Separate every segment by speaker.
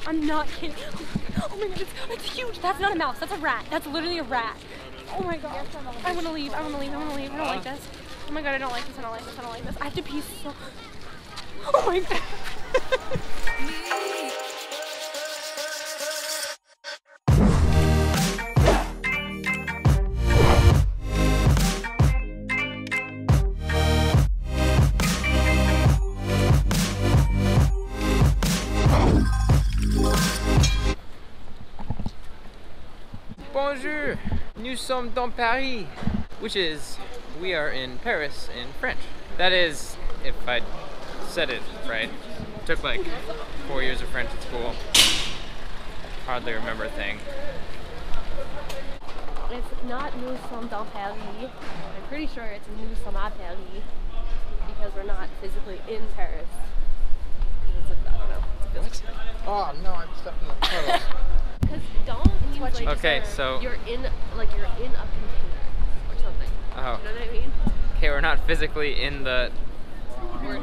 Speaker 1: I'm not kidding. Oh my god, it's huge. That's not a mouse. That's a rat. That's literally a rat. Oh my god. I want to leave. I want to leave. I want to leave. I don't like this. Oh my god, I don't like this. I don't like this. I don't like this. I have to pee so. Oh my god.
Speaker 2: Bonjour, nous sommes dans Paris, which is, we are in Paris in French. That is, if I said it right. Took like 4 years of French at school. Hardly remember a thing.
Speaker 1: It's not nous sommes dans Paris. I'm pretty sure it's nous sommes à Paris because we're not physically in Paris. It's like, I don't know. It's
Speaker 2: Oh no, I'm stuck in the puddle.
Speaker 1: Because don't means like
Speaker 2: okay, so
Speaker 1: you're in a container or something.
Speaker 2: Oh.
Speaker 1: You know what I mean?
Speaker 2: Okay, we're not physically in the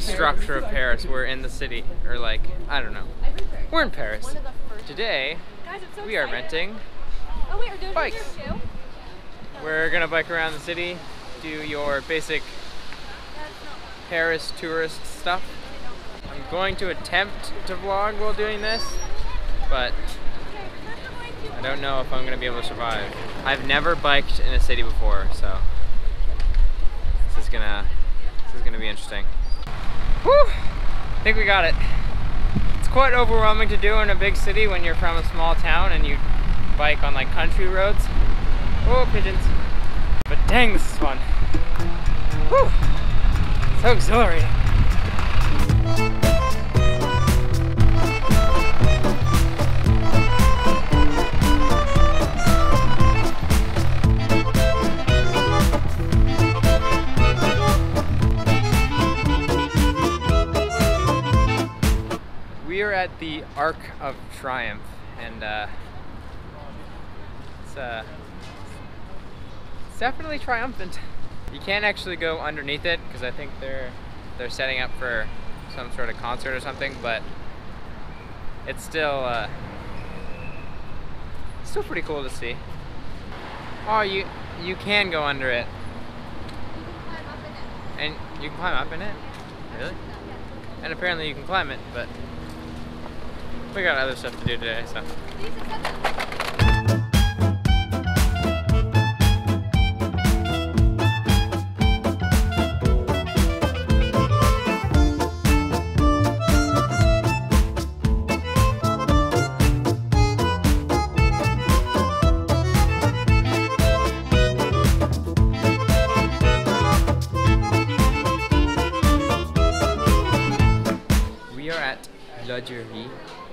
Speaker 2: structure of Paris. We're in the city, or like, I don't know. We're in Paris. Today, we are renting bikes. We're gonna bike around the city, do your basic Paris tourist stuff. I'm going to attempt to vlog while doing this, but I don't know if I'm gonna be able to survive. I've never biked in a city before, so this is gonna be interesting. Whew! I think we got it. It's quite overwhelming to do in a big city when you're from a small town and you bike on like country roads. Oh, pigeons. But dang, this is fun. Whew! So exhilarating. We are at the Arc of Triumph, and it's definitely triumphant. You can't actually go underneath it because I think they're setting up for some sort of concert or something, but it's still pretty cool to see. Oh, you can go under it. And you can climb up in it? Really? And apparently you can climb it, but we got other stuff to do today, so.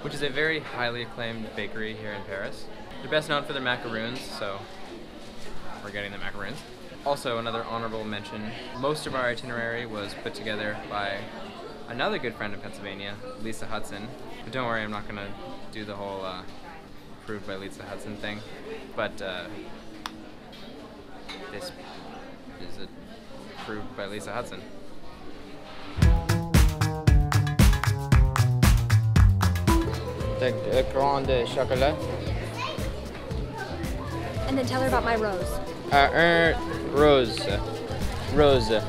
Speaker 2: Which is a very highly acclaimed bakery here in Paris. They're best known for their macaroons, so we're getting the macaroons. Also, another honorable mention, most of our itinerary was put together by another good friend of Pennsylvania, Lisa Hudson. But don't worry, I'm not gonna do the whole approved by Lisa Hudson thing, but this is approved by Lisa Hudson. The grande chocolat.
Speaker 1: And then tell her about my rose.
Speaker 2: Rose. Rose.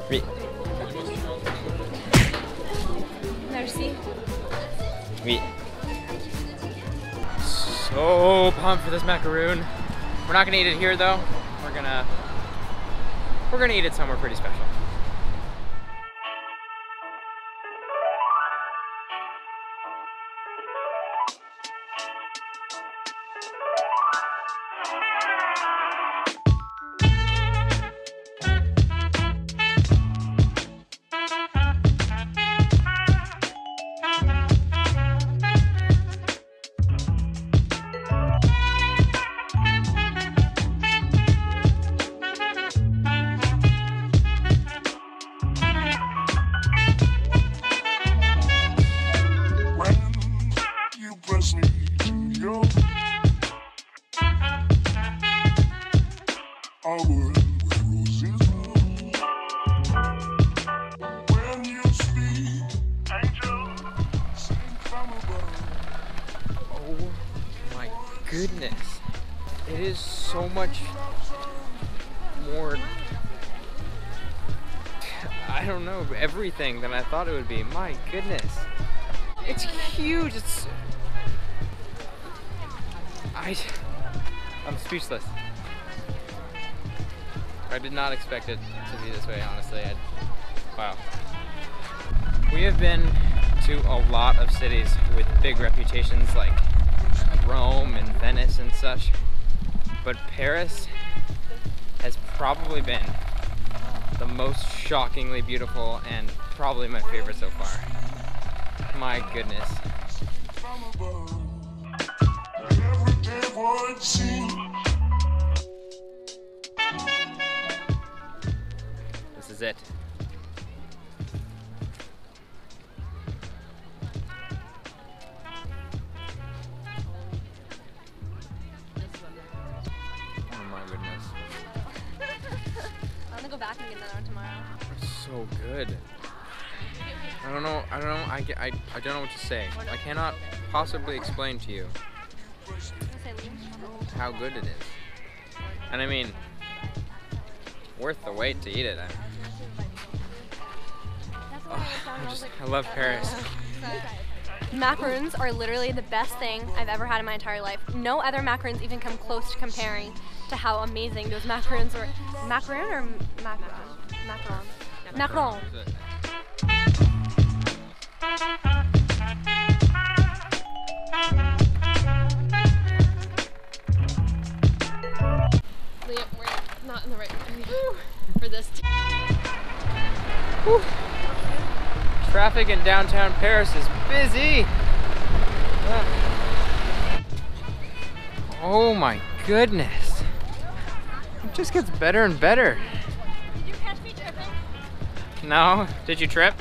Speaker 2: Oui.
Speaker 1: Merci.
Speaker 2: Oui. So pumped for this macaroon. We're not gonna eat it here though. We're gonna eat it somewhere pretty special. goodness. It is so much more, I don't know, everything than I thought it would be. My goodness. It's huge. I'm speechless. I did not expect it to be this way, honestly. Wow. We have been to a lot of cities with big reputations like Rome and Venice and such, but Paris has probably been the most shockingly beautiful and probably my favorite so far. My goodness. This is it. Oh my goodness.
Speaker 1: I'm gonna go back and get another one tomorrow.
Speaker 2: It's so good. I don't know, I don't know what to say. I cannot possibly explain to you how good it is. And I mean, worth the wait to eat it. I love Paris.
Speaker 1: Macaroons are literally the best thing I've ever had in my entire life. No other macaroons even come close to comparing to how amazing those macaroons were. Macaroon or macaron? Macaron.
Speaker 3: Phillip, we're not in the right area for this.
Speaker 2: Whew. Traffic in downtown Paris is busy. Oh my goodness. It just gets better and better.
Speaker 1: Did you catch me tripping?
Speaker 2: No? Did you trip?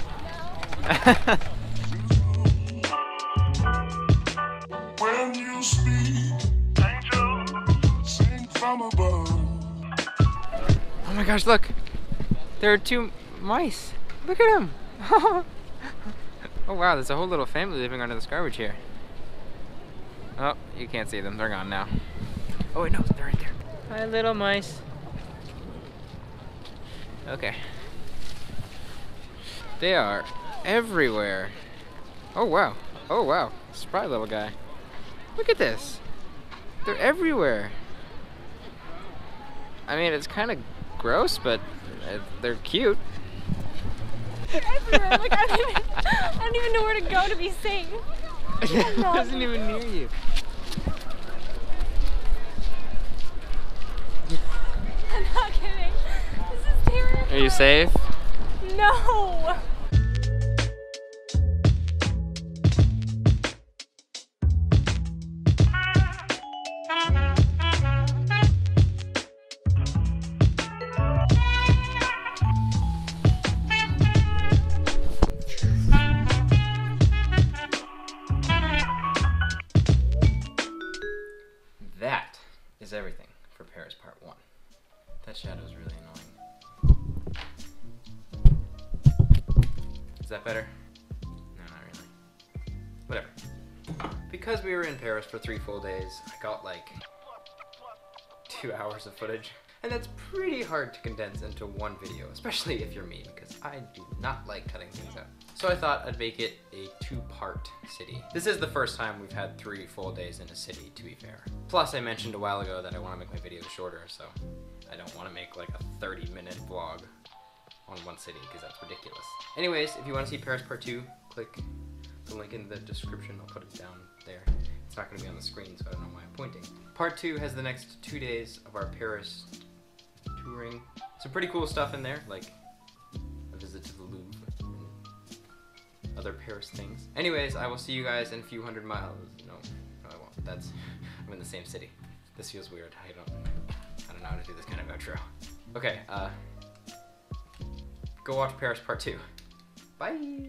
Speaker 2: No.
Speaker 4: When you speak, angel, sing from above.
Speaker 2: Oh my gosh, look. There are two mice. Look at them. Oh wow, there's a whole little family living under this garbage here. Oh, you can't see them. They're gone now. Oh wait, no, they're right there. Hi, little mice. Okay. They are everywhere. Oh wow. Oh wow. Spry little guy. Look at this. They're everywhere. I mean, it's kind of gross, but they're cute.
Speaker 1: Everywhere. Like, I don't even know where to go to be safe.
Speaker 2: It wasn't even near you.
Speaker 1: I'm not kidding. This is terrible.
Speaker 2: Are you safe?
Speaker 1: No.
Speaker 2: That is everything for Paris Part 1. That shadow is really annoying. Is that better? No, not really. Whatever. Because we were in Paris for 3 full days, I got like 2 hours of footage. And that's pretty hard to condense into one video, especially if you're me, because I do not like cutting things out. So I thought I'd make it a 2-part city. This is the first time we've had 3 full days in a city, to be fair. Plus, I mentioned a while ago that I want to make my videos shorter, so I don't want to make like a 30-minute vlog on one city, because that's ridiculous. Anyways, if you want to see Paris Part 2, click the link in the description. I'll put it down there. It's not going to be on the screen, so I don't know why I'm pointing. Part 2 has the next 2 days of our Paris touring. Some pretty cool stuff in there, like a visit to the Louvre and other Paris things. Anyways, I will see you guys in a few hundred miles. No, I won't. I'm in the same city. This feels weird. I don't know how to do this kind of outro. Okay, go watch Paris Part 2. Bye!